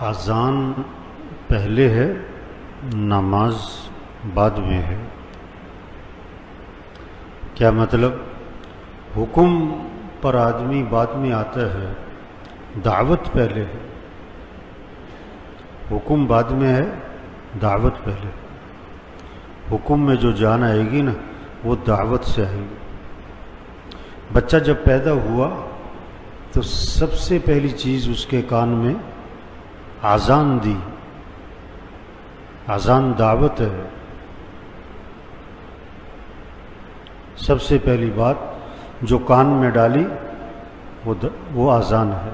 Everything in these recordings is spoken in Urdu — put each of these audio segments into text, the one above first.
اذان پہلے ہے، نماز بعد میں ہے۔ کیا مطلب؟ حکم پر آدمی بعد میں آتا ہے، دعوت پہلے ہے۔ حکم بعد میں ہے، دعوت پہلے ہے۔ حکم میں جو جان آئے گی نا وہ دعوت سے آئے گی۔ بچہ جب پیدا ہوا تو سب سے پہلی چیز اس کے کان میں اذان دی۔ اذان دعوت ہے۔ سب سے پہلی بات جو کان میں ڈالی وہ اذان ہے۔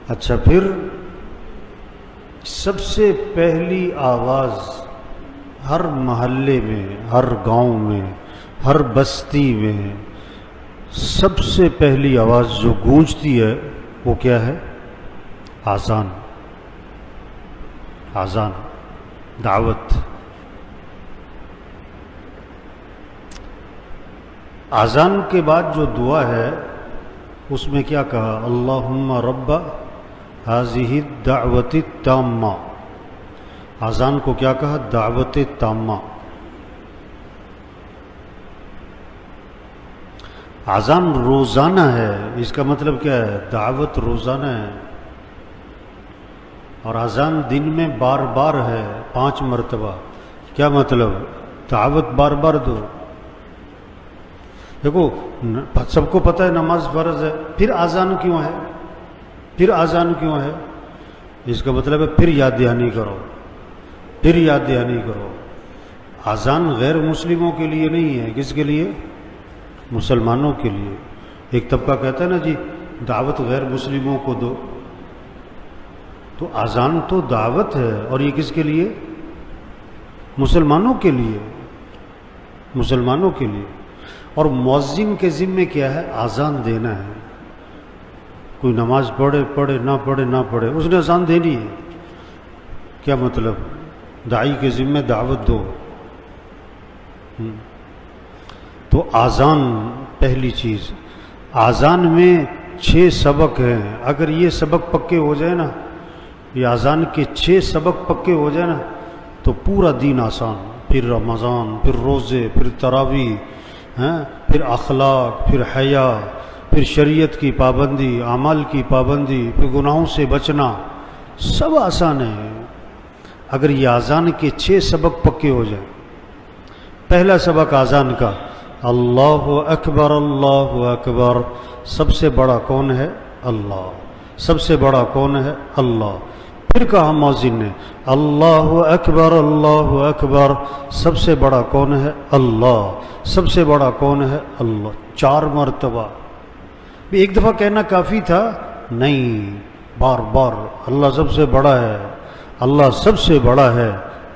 اچھا، پھر سب سے پہلی آواز ہر محلے میں، ہر گاؤں میں، ہر بستی میں سب سے پہلی آواز جو گونجتی ہے وہ کیا ہے؟ اذان۔ اذان، دعوت۔ اذان کے بعد جو دعا ہے اس میں کیا کہا؟ اللہم رب ہذہ الدعوۃ التامہ۔ اذان کو کیا کہا؟ دعوت تامہ۔ اذان روزانہ ہے، اس کا مطلب کیا ہے؟ دعوت روزانہ ہے۔ اور اذان دن میں بار بار ہے، 5 مرتبہ۔ کیا مطلب؟ دعوت بار بار دو۔ دیکھو سب کو پتہ ہے نماز فرض ہے، پھر اذان کیوں ہے؟ پھر اذان کیوں ہے؟ اس کا مطلب ہے پھر یاد دہانی کرو، پھر یاد دہانی کرو۔ اذان غیر مسلموں کے لیے نہیں ہے، کس کے لیے؟ مسلمانوں کے لیے۔ ایک طبقہ کہتا ہے نا جی دعوت غیر مسلموں کو دو، تو اذان تو دعوت ہے، اور یہ کس کے لیے؟ مسلمانوں کے لیے، مسلمانوں کے لیے۔ اور مؤذن کے ذمے کیا ہے؟ اذان دینا ہے۔ کوئی نماز پڑھے پڑھے نہ پڑھے نہ پڑھے، اس نے اذان دینی ہے۔ کیا مطلب؟ داعی کے ذمے دعوت دو۔ تو اذان پہلی چیز۔ اذان میں 6 سبق ہیں، اگر یہ سبق پکے ہو جائے نا، یہ اذان کے 6 سبق پکے ہو جائے نا تو پورا دین آسان۔ پھر رمضان، پھر روزے، پھر تراویح، پھر اخلاق، پھر حیا، پھر شریعت کی پابندی، اعمال کی پابندی، پھر گناہوں سے بچنا، سب آسان ہے اگر یہ اذان کے 6 سبق پکے ہو جائیں۔ پہلا سبق اذان کا، اللہ اکبر اللہ اکبر۔ سب سے بڑا کون ہے؟ اللہ۔ سب سے بڑا کون ہے؟ اللہ۔ پھر کہا مؤذن نے اللہ اکبر اللہ اکبر۔ سب سے بڑا کون ہے؟ اللہ۔ سب سے بڑا کون ہے؟ اللہ۔ 4 مرتبہ۔ ایک دفعہ کہنا کافی تھا؟ نہیں، بار بار اللہ سب سے بڑا ہے، اللہ سب سے بڑا ہے،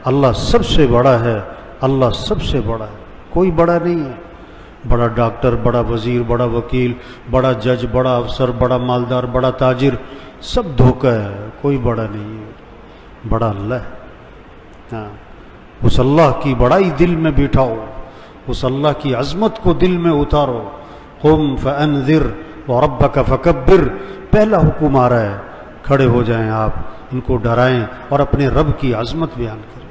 اللہ سب سے بڑا ہے، اللہ سب سے بڑا ہے۔ کوئی بڑا نہیں ہے۔ بڑا ڈاکٹر، بڑا وزیر، بڑا وکیل، بڑا جج، بڑا افسر، بڑا مالدار، بڑا تاجر، سب دھوکہ ہے، کوئی بڑا نہیں ہے۔ بڑا اللہ ہے۔ اس اللہ کی بڑائی دل میں بٹھاؤ، اس اللہ کی عظمت کو دل میں اتارو۔ قم فانذر وربک فکبر۔ پہلا حکم آ رہا ہے، کھڑے ہو جائیں آپ، ان کو ڈرائیں اور اپنے رب کی عظمت بیان کریں۔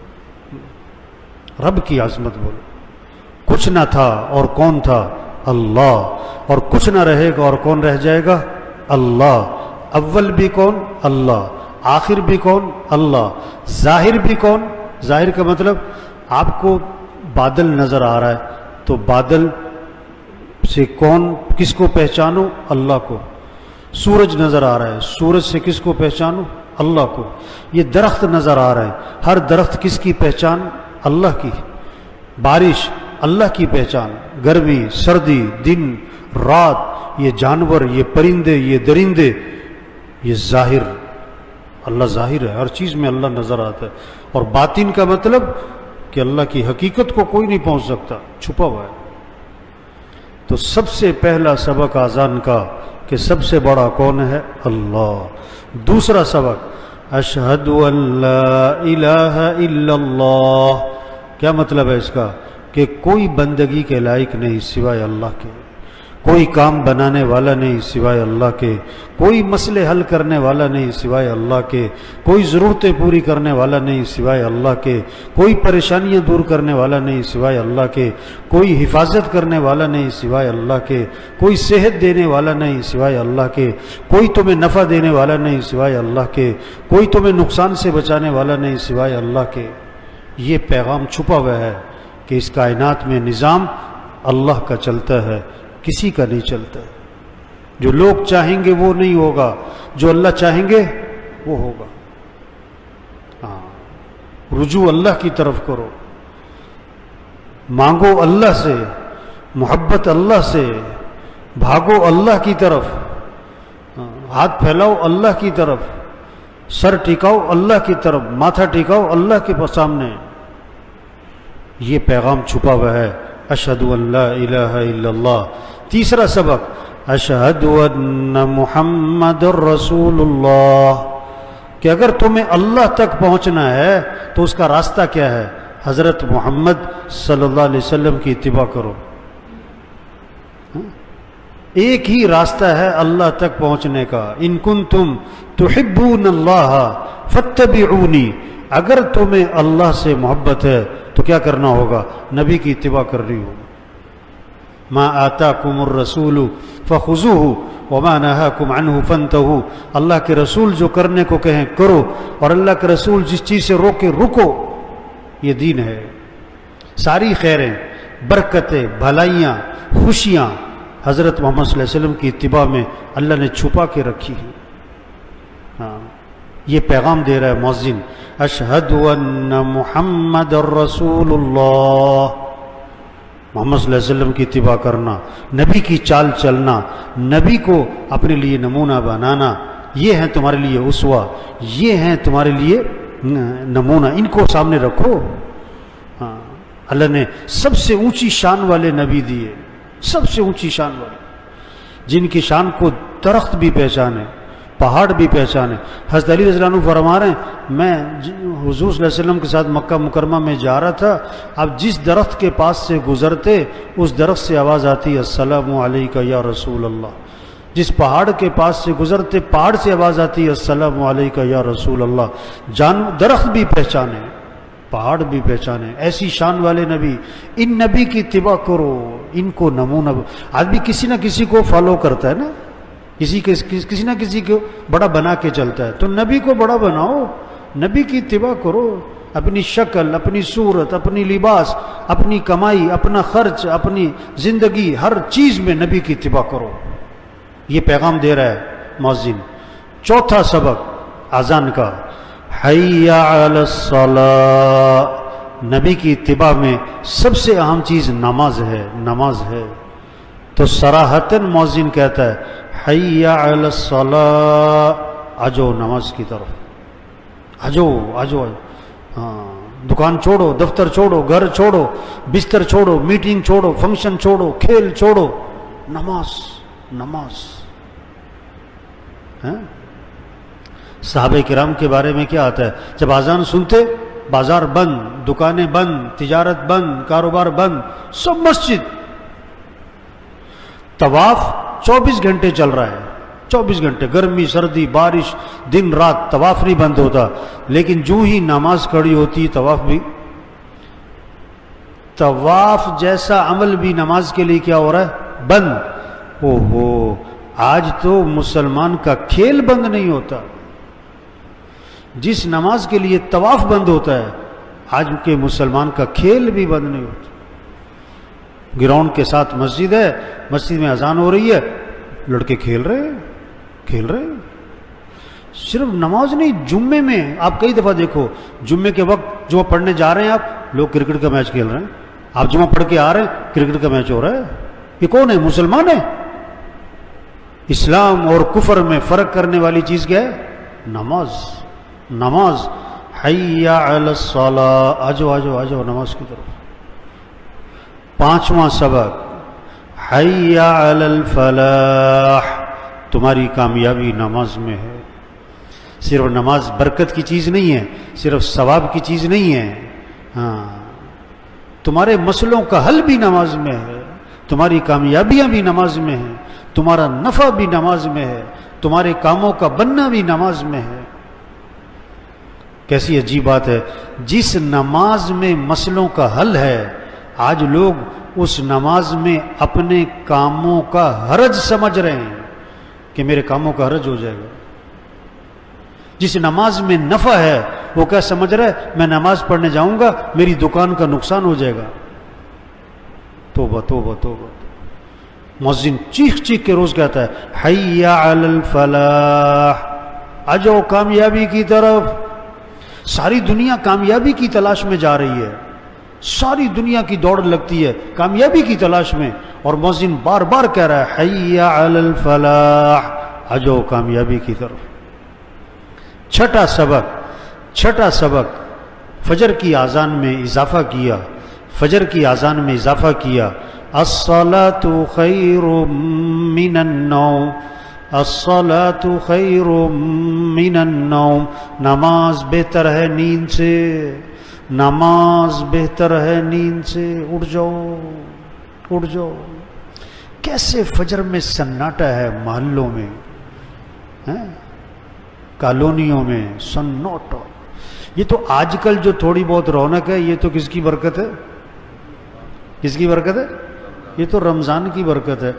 رب کی عظمت بولو۔ کچھ نہ تھا اور کون تھا؟ اللہ۔ اور کچھ نہ رہے گا اور کون رہ جائے گا؟ اللہ۔ اول بھی کون؟ اللہ۔ آخر بھی کون؟ اللہ۔ ظاہر بھی کون؟ ظاہر کا مطلب آپ کو بادل نظر آ رہا ہے تو بادل سے کون کس کو پہچانو؟ اللہ کو۔ سورج نظر آ رہا ہے، سورج سے کس کو پہچانو؟ اللہ کو۔ یہ درخت نظر آ رہا ہے، ہر درخت کس کی پہچان؟ اللہ کی۔ بارش اللہ کی پہچان، گرمی، سردی، دن، رات، یہ جانور، یہ پرندے، یہ درندے، یہ ظاہر۔ اللہ ظاہر ہے، ہر چیز میں اللہ نظر آتا ہے۔ اور باطن کا مطلب کہ اللہ کی حقیقت کو کوئی نہیں پہنچ سکتا، چھپا ہوا ہے۔ تو سب سے پہلا سبق اذان کا کہ سب سے بڑا کون ہے؟ اللہ۔ دوسرا سبق اشہد ان لا الہ الا اللہ۔ کیا مطلب ہے اس کا؟ کہ کوئی بندگی کے لائق نہیں سوائے اللہ کے، کوئی کام بنانے والا نہیں سوائے اللہ کے، کوئی مسئلے حل کرنے والا نہیں سوائے اللہ کے، کوئی ضرورتیں پوری کرنے والا نہیں سوائے اللہ کے، کوئی پریشانیاں دور کرنے والا نہیں سوائے اللہ کے، کوئی حفاظت کرنے والا نہیں سوائے اللہ کے، کوئی صحت دینے والا نہیں سوائے اللہ کے، کوئی تمہیں نفع دینے والا نہیں سوائے اللہ کے، کوئی تمہیں نقصان سے بچانے والا نہیں سوائے اللہ کے۔ یہ پیغام چھپا ہوا ہے کہ اس کائنات میں نظام اللہ کا چلتا ہے، کسی کا نہیں چلتا۔ جو لوگ چاہیں گے وہ نہیں ہوگا، جو اللہ چاہیں گے وہ ہوگا۔ ہاں، رجوع اللہ کی طرف کرو، مانگو اللہ سے، محبت اللہ سے، بھاگو اللہ کی طرف، ہاتھ پھیلاؤ اللہ کی طرف، سر ٹکاؤ اللہ کی طرف، ماتھا ٹکاؤ اللہ کے سامنے۔ یہ پیغام چھپا ہوا ہے۔ اشہد ان لا الہ الا اللہ۔ تیسرا سبق، اشہد ان محمد رسول اللہ، کہ اگر تمہیں اللہ تک پہنچنا ہے تو اس کا راستہ کیا ہے؟ حضرت محمد صلی اللہ علیہ وسلم کی اتباع کرو۔ ایک ہی راستہ ہے اللہ تک پہنچنے کا، ان کنتم تحبون اللہ فاتبعونی، اگر تمہیں اللہ سے محبت ہے تو کیا کرنا ہوگا؟ نبی کی اتباع کرنی ہوگی۔ ما آتاکم الرسول فخذوہ وما نہاکم عنہ فانتہوا، اللہ کے رسول جو کرنے کو کہیں کرو، اور اللہ کے رسول جس چیز سے روکے رکو۔ یہ دین ہے۔ ساری خیریں، برکتیں، بھلائیاں، خوشیاں حضرت محمد صلی اللہ علیہ وسلم کی اتباع میں اللہ نے چھپا کے رکھی ہیں۔ ہاں، یہ پیغام دے رہا ہے مؤذن، اشہد ان محمد رسول اللہ۔ محمد صلی اللہ علیہ وسلم کی اتباع کرنا، نبی کی چال چلنا، نبی کو اپنے لیے نمونہ بنانا، یہ ہیں تمہارے لیے اسوہ، یہ ہیں تمہارے لیے نمونہ، ان کو سامنے رکھو۔ ہاں، اللہ نے سب سے اونچی شان والے نبی دیے، سب سے اونچی شان والے، جن کی شان کو درخت بھی پہچانے، پہاڑ بھی پہچانے۔ حضرت علی رضی اللہ عنہ فرما رہے ہیں، میں حضور صلی اللہ علیہ وسلم کے ساتھ مکہ مکرمہ میں جا رہا تھا، اب جس درخت کے پاس سے گزرتے اس درخت سے آواز آتی السلام علیکہ یا رسول اللہ، جس پہاڑ کے پاس سے گزرتے پہاڑ سے آواز آتی السلام علیکہ یا رسول اللہ۔ درخت بھی پہچانے، پہاڑ بھی پہچانے، ایسی شان والے نبی۔ ان نبی کی اتباع کرو، ان کو نمونہ۔ آدمی کسی نہ کسی کو فالو کرتا ہے نا، کسی نہ کسی کو بڑا بنا کے چلتا ہے، تو نبی کو بڑا بناؤ، نبی کی اتباع کرو۔ اپنی شکل، اپنی صورت، اپنی لباس، اپنی کمائی، اپنا خرچ، اپنی زندگی، ہر چیز میں نبی کی اتباع کرو۔ یہ پیغام دے رہا ہے مؤذن۔ چوتھا سبق اذان کا، حی علی الصلاۃ۔ نبی کی اتباع میں سب سے اہم چیز نماز ہے، نماز ہے۔ تو صراحتاً مؤذن کہتا ہے حی علی الصلاۃ، آجو نماز کی طرف، آجو آجو۔ ہاں، دکان چھوڑو، دفتر چھوڑو، گھر چھوڑو، بستر چھوڑو، میٹنگ چھوڑو، فنکشن چھوڑو، کھیل چھوڑو، نماز نماز۔ صحابہ کرام کے بارے میں کیا آتا ہے؟ جب اذان سنتے بازار بند، دکانیں بند، تجارت بند، کاروبار بند، سب مسجد۔ طواف 24 گھنٹے چل رہا ہے، 24 گھنٹے، گرمی سردی بارش دن رات، طواف نہیں بند ہوتا۔ لیکن جو ہی نماز کھڑی ہوتی طواف بھی، طواف جیسا عمل بھی نماز کے لیے کیا ہو رہا ہے؟ بند۔ اوہو، آج تو مسلمان کا کھیل بند نہیں ہوتا۔ جس نماز کے لیے طواف بند ہوتا ہے، آج کے مسلمان کا کھیل بھی بند نہیں ہوتا۔ گراؤنڈ کے ساتھ مسجد ہے، مسجد میں اذان ہو رہی ہے، لڑکے کھیل رہے ہیں، کھیل رہے ہیں۔ صرف نماز نہیں، جمعے میں آپ کئی دفعہ دیکھو، جمعے کے وقت جمعہ پڑھنے جا رہے ہیں آپ، لوگ کرکٹ کا میچ کھیل رہے ہیں۔ آپ جمعہ پڑھ کے آ رہے ہیں، کرکٹ کا میچ ہو رہا ہے۔ یہ کون ہے؟ مسلمان ہے۔ اسلام اور کفر میں فرق کرنے والی چیز کیا ہے؟ نماز، نماز۔ حی علی الصلاۃ، آجو آجو آجو نماز کی طرف۔ پانچواں سبق، حی علی الفلاح، تمہاری کامیابی نماز میں ہے۔ صرف نماز برکت کی چیز نہیں ہے، صرف ثواب کی چیز نہیں ہے، ہاں، تمہارے مسئلوں کا حل بھی نماز میں ہے، تمہاری کامیابیاں بھی نماز میں ہیں، تمہارا نفع بھی نماز میں ہے، تمہارے کاموں کا بننا بھی نماز میں ہے۔ کیسی عجیب بات ہے، جس نماز میں مسئلوں کا حل ہے، آج لوگ اس نماز میں اپنے کاموں کا حرج سمجھ رہے ہیں کہ میرے کاموں کا حرج ہو جائے گا۔ جس نماز میں نفع ہے وہ کیا سمجھ رہا ہے، میں نماز پڑھنے جاؤں گا میری دکان کا نقصان ہو جائے گا۔ توبہ توبہ توبہ۔ مؤذن چیخ چیخ کے روز کہتا ہے حی علی الفلاح، آ جاؤ کامیابی کی طرف۔ ساری دنیا کامیابی کی تلاش میں جا رہی ہے، ساری دنیا کی دوڑ لگتی ہے کامیابی کی تلاش میں، اور مؤذن بار بار کہہ رہا ہے حی علی الفلاح، آ جاؤ کامیابی کی طرف۔ چھٹا سبق فجر کی اذان میں اضافہ کیا، فجر کی اذان میں اضافہ کیا، الصلاۃ خیر من النوم، الصلاۃ خیر من النوم، نماز بہتر ہے نیند سے، نماز بہتر ہے نیند سے، اٹھ جاؤ اٹھ جاؤ۔ کیسے فجر میں سناٹا ہے محلوں میں، کالونیوں میں سناٹا۔ یہ تو آج کل جو تھوڑی بہت رونق ہے یہ تو کس کی برکت ہے؟ کس کی برکت ہے؟ یہ تو رمضان کی برکت ہے۔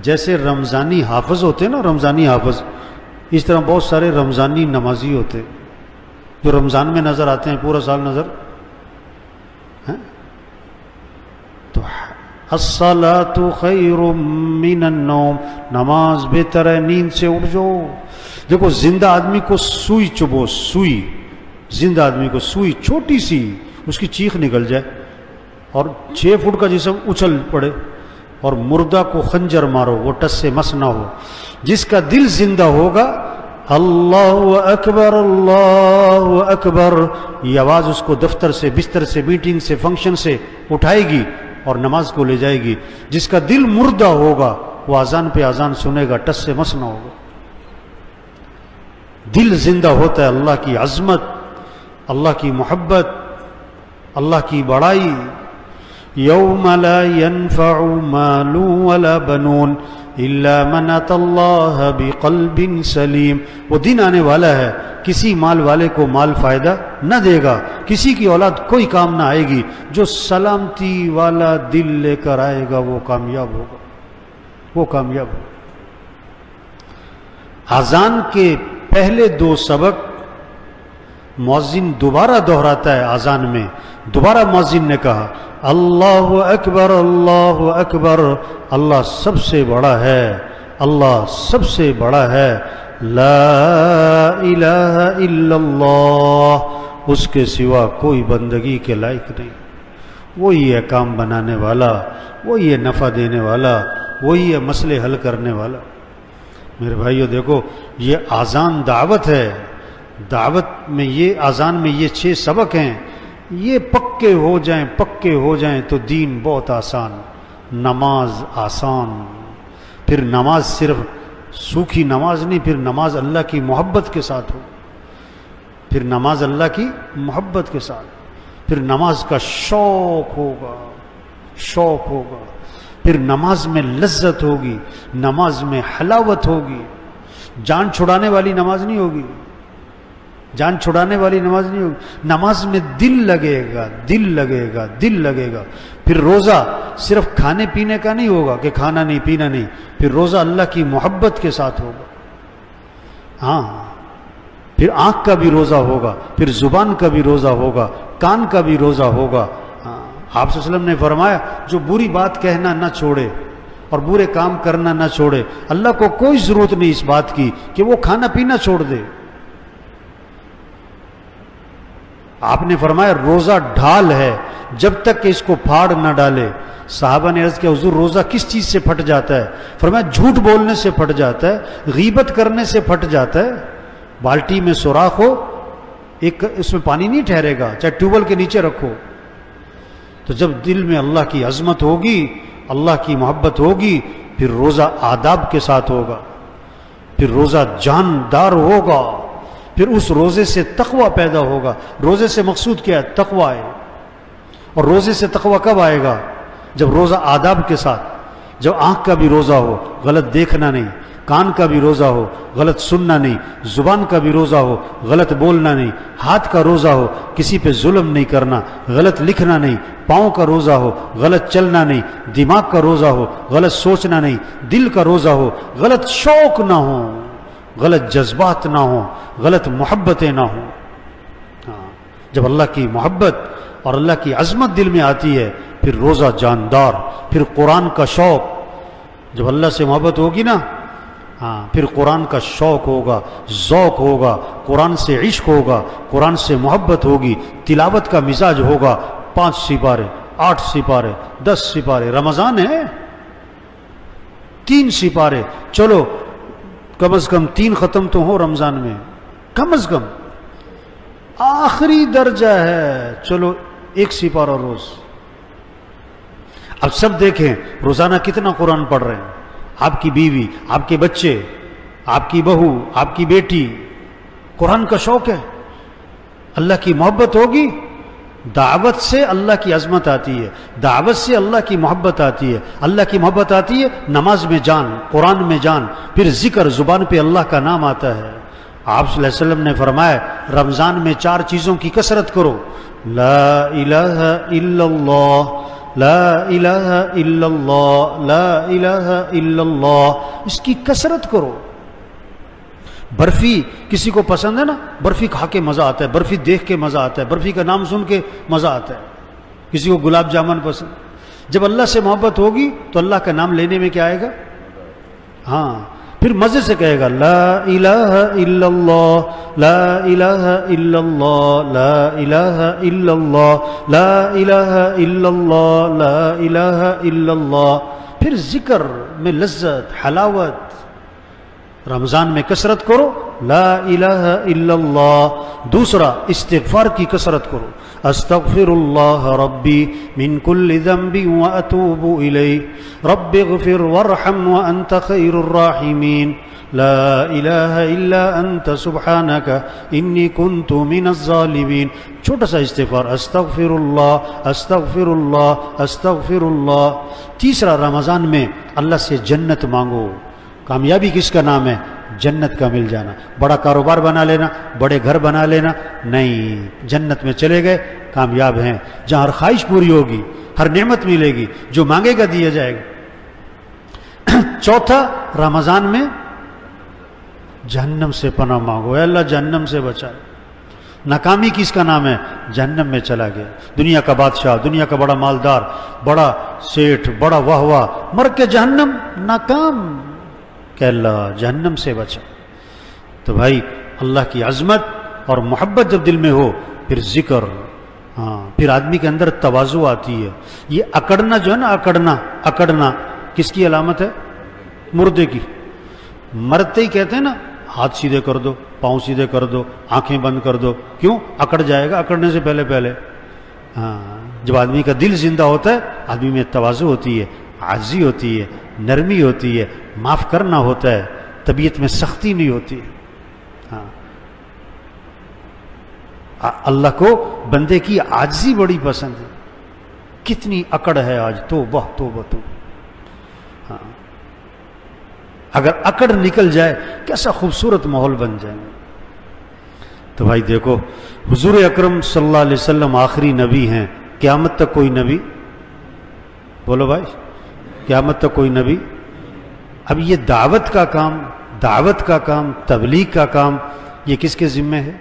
جیسے رمضانی حافظ ہوتے ہیں نا، رمضانی حافظ، اس طرح بہت سارے رمضانی نمازی ہوتے جو رمضان میں نظر آتے ہیں، پورا سال نظر تو الصلاۃ خیر من النوم، نماز بہتر ہے نیند سے، اٹھ جاؤ۔ دیکھو زندہ آدمی کو سوئی چبھو، سوئی، زندہ آدمی کو سوئی چھوٹی سی اس کی چیخ نکل جائے اور 6 فٹ کا جسم اچھل پڑے، اور مردہ کو خنجر مارو وہ ٹس سے مس نہ ہو۔ جس کا دل زندہ ہوگا اللہ اکبر اللہ اکبر، یہ آواز اس کو دفتر سے، بستر سے، میٹنگ سے، فنکشن سے اٹھائے گی اور نماز کو لے جائے گی۔ جس کا دل مردہ ہوگا وہ اذان پہ اذان سنے گا، ٹس سے مس نہ ہوگا۔ دل زندہ ہوتا ہے اللہ کی عظمت، اللہ کی محبت، اللہ کی بڑائی۔ یوم لا ينفع مال ولا بنون الا من اتى الله بقلب سلیم، وہ دن آنے والا ہے کسی مال والے کو مال فائدہ نہ دے گا، کسی کی اولاد کوئی کام نہ آئے گی، جو سلامتی والا دل لے کر آئے گا وہ کامیاب ہوگا، وہ کامیاب ہوگا۔ اذان کے پہلے 2 سبق مؤذن دوبارہ دہراتا ہے اذان میں۔ دوبارہ مؤذن نے کہا اللہ اکبر اللہ اکبر، اللہ سب سے بڑا ہے، اللہ سب سے بڑا ہے، لا الہ الا اللہ، اس کے سوا کوئی بندگی کے لائق نہیں، وہی ہے کام بنانے والا، وہی ہے نفع دینے والا، وہی ہے مسئلے حل کرنے والا۔ میرے بھائیو دیکھو یہ اذان دعوت ہے، دعوت میں یہ اذان میں یہ 6 سبق ہیں، یہ پکے ہو جائیں، پکے ہو جائیں تو دین بہت آسان، نماز آسان۔ پھر نماز صرف سوکھی نماز نہیں، پھر نماز اللہ کی محبت کے ساتھ ہو، پھر نماز اللہ کی محبت کے ساتھ، پھر نماز کا شوق ہوگا، شوق ہوگا، پھر نماز میں لذت ہوگی، نماز میں حلاوت ہوگی۔ جان چھڑانے والی نماز نہیں ہوگی، جان چھڑانے والی نماز نہیں ہوگی، نماز میں دل لگے گا، دل لگے گا، دل لگے گا۔ پھر روزہ صرف کھانے پینے کا نہیں ہوگا کہ کھانا نہیں پینا نہیں، پھر روزہ اللہ کی محبت کے ساتھ ہوگا۔ ہاں پھر آنکھ کا بھی روزہ ہوگا، پھر زبان کا بھی روزہ ہوگا، کان کا بھی روزہ ہوگا۔ آپ صلی اللہ علیہ وسلم نے فرمایا جو بری بات کہنا نہ چھوڑے اور برے کام کرنا نہ چھوڑے، اللہ کو کوئی ضرورت نہیں اس بات کی کہ وہ کھانا پینا چھوڑ دے۔ آپ نے فرمایا روزہ ڈھال ہے، جب تک کہ اس کو پھاڑ نہ ڈالے۔ صحابہ نے عرض کیا حضور روزہ کس چیز سے پھٹ جاتا ہے؟ فرمایا جھوٹ بولنے سے پھٹ جاتا ہے، غیبت کرنے سے پھٹ جاتا ہے۔ بالٹی میں سوراخ ہو، ایک اس میں پانی نہیں ٹھہرے گا، چاہے ٹیوب ویل کے نیچے رکھو۔ تو جب دل میں اللہ کی عظمت ہوگی، اللہ کی محبت ہوگی، پھر روزہ آداب کے ساتھ ہوگا، پھر روزہ جاندار ہوگا، پھر اس روزے سے تقوی پیدا ہوگا۔ روزے سے مقصود کیا ہے؟ تقوی ہے۔ اور روزے سے تقوی کب آئے گا؟ جب روزہ آداب کے ساتھ، جب آنکھ کا بھی روزہ ہو غلط دیکھنا نہیں، کان کا بھی روزہ ہو غلط سننا نہیں، زبان کا بھی روزہ ہو غلط بولنا نہیں، ہاتھ کا روزہ ہو کسی پہ ظلم نہیں کرنا، غلط لکھنا نہیں، پاؤں کا روزہ ہو غلط چلنا نہیں، دماغ کا روزہ ہو غلط سوچنا نہیں، دل کا روزہ ہو غلط شوق نہ ہو، غلط جذبات نہ ہو، غلط محبتیں نہ ہوں۔ جب اللہ کی محبت اور اللہ کی عظمت دل میں آتی ہے پھر روزہ جاندار، پھر قرآن کا شوق، جب اللہ سے محبت ہوگی نا پھر قرآن کا شوق ہوگا، ذوق ہوگا، قرآن سے عشق ہوگا، قرآن سے محبت ہوگی، تلاوت کا مزاج ہوگا۔ 5 سپارے 8 سپارے 10 سپارے، رمضان ہے 3 سپارے، چلو کم از کم 3 ختم تو ہو رمضان میں، کم از کم آخری درجہ ہے، چلو 1 سپارہ روز۔ اب سب دیکھیں روزانہ کتنا قرآن پڑھ رہے ہیں، آپ کی بیوی، آپ کے بچے، آپ کی بہو، آپ کی بیٹی، قرآن کا شوق ہے، اللہ کی محبت ہوگی، دعوت سے اللہ کی عظمت آتی ہے، دعوت سے اللہ کی محبت آتی ہے، اللہ کی محبت آتی ہے نماز میں جان، قرآن میں جان، پھر ذکر، زبان پہ اللہ کا نام آتا ہے۔ آپ صلی اللہ علیہ وسلم نے فرمایا رمضان میں 4 چیزوں کی کثرت کرو، لا الہ الا اللہ، لا الہ الا اللہ، لا الہ الا اللہ، اس کی کثرت کرو۔ برفی کسی کو پسند ہے نا، برفی کھا کے مزہ آتا ہے، برفی دیکھ کے مزہ آتا ہے، برفی کا نام سن کے مزہ آتا ہے۔ کسی کو گلاب جامن پسند، جب اللہ سے محبت ہوگی تو اللہ کا نام لینے میں کیا آئے گا؟ ہاں، پھر مزے سے کہے گا لا الہ الا اللہ، لا الہ الا اللہ، لا الہ الا اللہ، لا الہ الا اللہ، لا الہ الا اللہ، پھر ذکر میں لذت، حلاوت۔ رمضان میں کثرت کرو لا الہ الا اللہ۔ دوسرا استغفار کی کثرت کرو، استغفر اللہ ربی من کل ذنب واتوب الیہ رب اغفر وارحم وانت خیر الراحمین لا الہ الا انت سبحانک انی کنت من الظالمین۔ چھوٹا سا استغفار، استغفر اللہ استغفر اللہ استغفر اللہ۔ تیسرا رمضان میں اللہ سے جنت مانگو۔ کامیابی کس کا نام ہے؟ جنت کا مل جانا۔ بڑا کاروبار بنا لینا، بڑے گھر بنا لینا نہیں، جنت میں چلے گئے کامیاب ہیں، جہاں ہر خواہش پوری ہوگی، ہر نعمت ملے گی، جو مانگے گا دیا جائے گا۔ چوتھا رمضان میں جہنم سے پناہ مانگو، اے اللہ جہنم سے بچا۔ ناکامی کس کا نام ہے؟ جہنم میں چلا گیا، دنیا کا بادشاہ، دنیا کا بڑا مالدار، بڑا سیٹھ، بڑا واہ واہ، مر کے جہنم، ناکام، کہ اللہ جہنم سے بچا۔ تو بھائی اللہ کی عظمت اور محبت جب دل میں ہو پھر ذکر، پھر آدمی کے اندر تواضع آتی ہے۔ یہ اکڑنا جو ہے نا، اکڑنا کس کی علامت ہے؟ مردے کی۔ مرتے ہی کہتے ہیں نا ہاتھ سیدھے کر دو، پاؤں سیدھے کر دو، آنکھیں بند کر دو، کیوں؟ اکڑ جائے گا، اکڑنے سے پہلے جب آدمی کا دل زندہ ہوتا ہے آدمی میں تواضع ہوتی ہے، عاجزی ہوتی ہے، نرمی ہوتی ہے، معاف کرنا ہوتا ہے، طبیعت میں سختی نہیں ہوتی۔ اللہ کو بندے کی عاجزی بڑی پسند ہے۔ کتنی اکڑ ہے آج، توبہ توبہ توبہ۔ اگر اکڑ نکل جائے کیسا خوبصورت ماحول بن جائے۔ تو بھائی دیکھو حضور اکرم صلی اللہ علیہ وسلم آخری نبی ہیں، قیامت تک کوئی نبی، بولو بھائی، قیامت تک کوئی نبی۔ اب یہ دعوت کا کام، تبلیغ کا کام، یہ کس کے ذمہ ہے؟